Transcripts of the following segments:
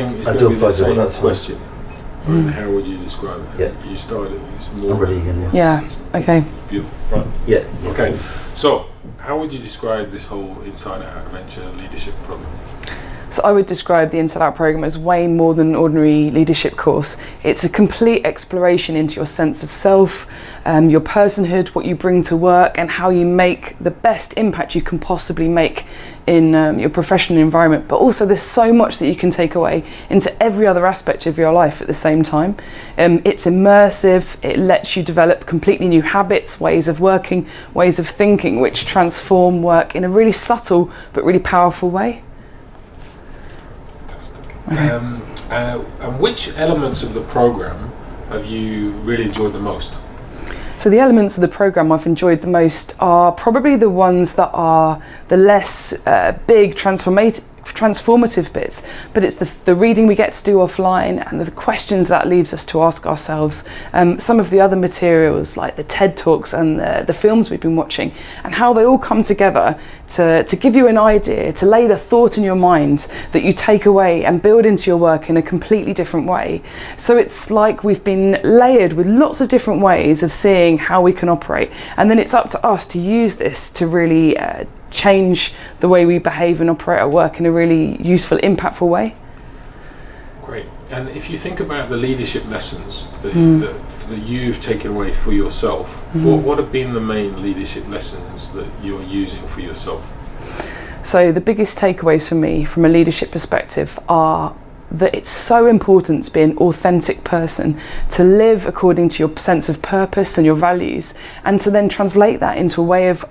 It's going to be the same question. How would you describe it? Yeah. You started it's more. I'm ready again. Yeah. Okay. Beautiful. Right. Yeah. Okay. So, how would you describe this whole Inside Out Adventure leadership program? So I would describe the Inside Out program as way more than an ordinary leadership course. It's a complete exploration into your sense of self, your personhood, what you bring to work, and how you make the best impact you can possibly make in your professional environment. But also there's so much that you can take away into every other aspect of your life at the same time. It's immersive, it lets you develop completely new habits, ways of working, ways of thinking, which transform work in a really subtle but really powerful way. And which elements of the program have you really enjoyed the most? So the elements of the program I've enjoyed the most are probably the ones that are the less big transformative bits, but it's the reading we get to do offline and the questions that leaves us to ask ourselves. Some of the other materials like the TED Talks and the films we've been watching, and how they all come together to give you an idea, to lay the thought in your mind that you take away and build into your work in a completely different way. So it's like we've been layered with lots of different ways of seeing how we can operate, and then it's up to us to use this to really change the way we behave and operate at work in a really useful, impactful way. Great. And if you think about the leadership lessons that you've taken away for yourself, what have been the main leadership lessons that you're using for yourself? So the biggest takeaways for me from a leadership perspective are that it's so important to be an authentic person, to live according to your sense of purpose and your values, and to then translate that into a way of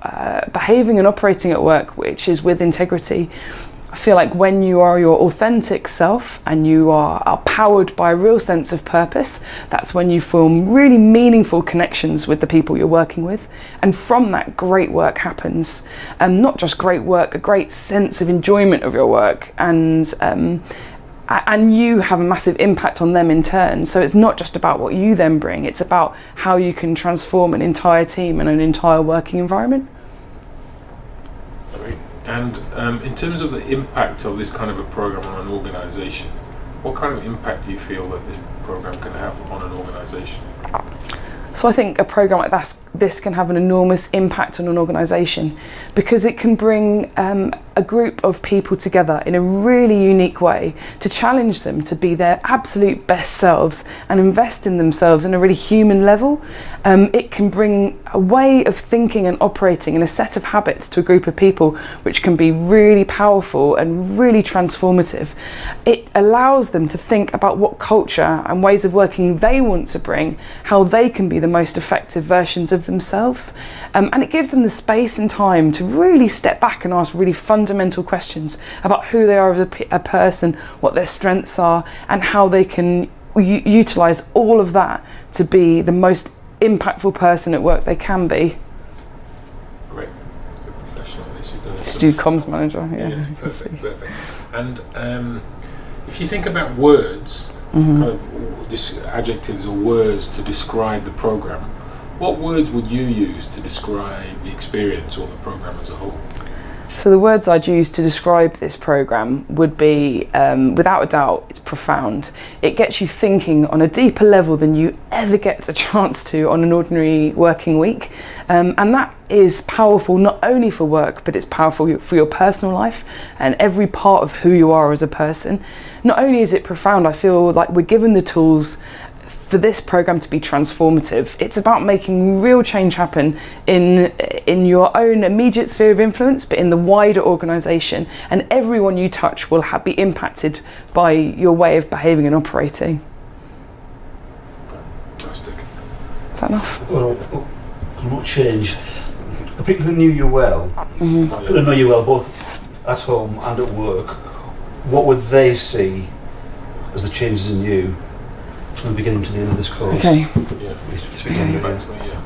behaving and operating at work which is with integrity. I feel like when you are your authentic self and you are powered by a real sense of purpose, that's when you form really meaningful connections with the people you're working with, and from that great work happens. Not just great work, a great sense of enjoyment of your work, and you have a massive impact on them in turn. So it's not just about what you then bring, it's about how you can transform an entire team and an entire working environment. Great. And in terms of the impact of this kind of a program on an organisation, what kind of impact do you feel that this program can have on an organisation? So I think a program like this can have an enormous impact on an organisation, because it can bring a group of people together in a really unique way to challenge them to be their absolute best selves and invest in themselves in a really human level. It can bring a way of thinking and operating and a set of habits to a group of people which can be really powerful and really transformative. It allows them to think about what culture and ways of working they want to bring, how they can be the most effective versions of themselves, and it gives them the space and time to really step back and ask really fundamental questions about who they are as a person, what their strengths are, and how they can utilise all of that to be the most impactful person at work they can be. Great. Good professional. Just do comms manager. Yeah. Yes, perfect. And if you think about words, kind of adjectives or words to describe the program, what words would you use to describe the experience or the program as a whole? So the words I'd use to describe this program would be, without a doubt, it's profound. It gets you thinking on a deeper level than you ever get a chance to on an ordinary working week. And that is powerful not only for work, but it's powerful for your personal life and every part of who you are as a person. Not only is it profound, I feel like we're given the tools for this program to be transformative. It's about making real change happen in your own immediate sphere of influence, but in the wider organisation, and everyone you touch will be impacted by your way of behaving and operating. Fantastic. Is that enough? Well, what change? The people who knew you well, people who know you well both at home and at work, what would they see as the changes in you from the beginning to the end of this course? Okay. Yeah.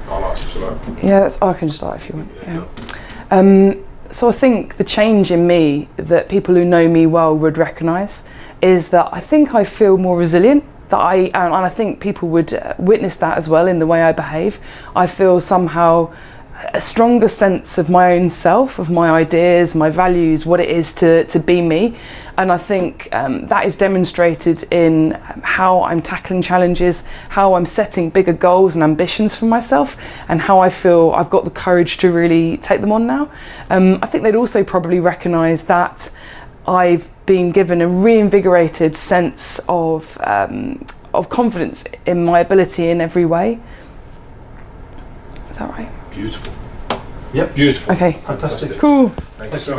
I'll ask you. Yeah, I can start if you want. Yeah. So I think the change in me that people who know me well would recognise is that I think I feel more resilient. And I think people would witness that as well in the way I behave. I feel somehow a stronger sense of my own self, of my ideas, my values, what it is to be me. And I think that is demonstrated in how I'm tackling challenges, how I'm setting bigger goals and ambitions for myself, and how I feel I've got the courage to really take them on now. I think they'd also probably recognise that I've been given a reinvigorated sense of confidence in my ability in every way. Is that right? Beautiful. Yep. Beautiful. Okay. Fantastic. Cool. Thank you so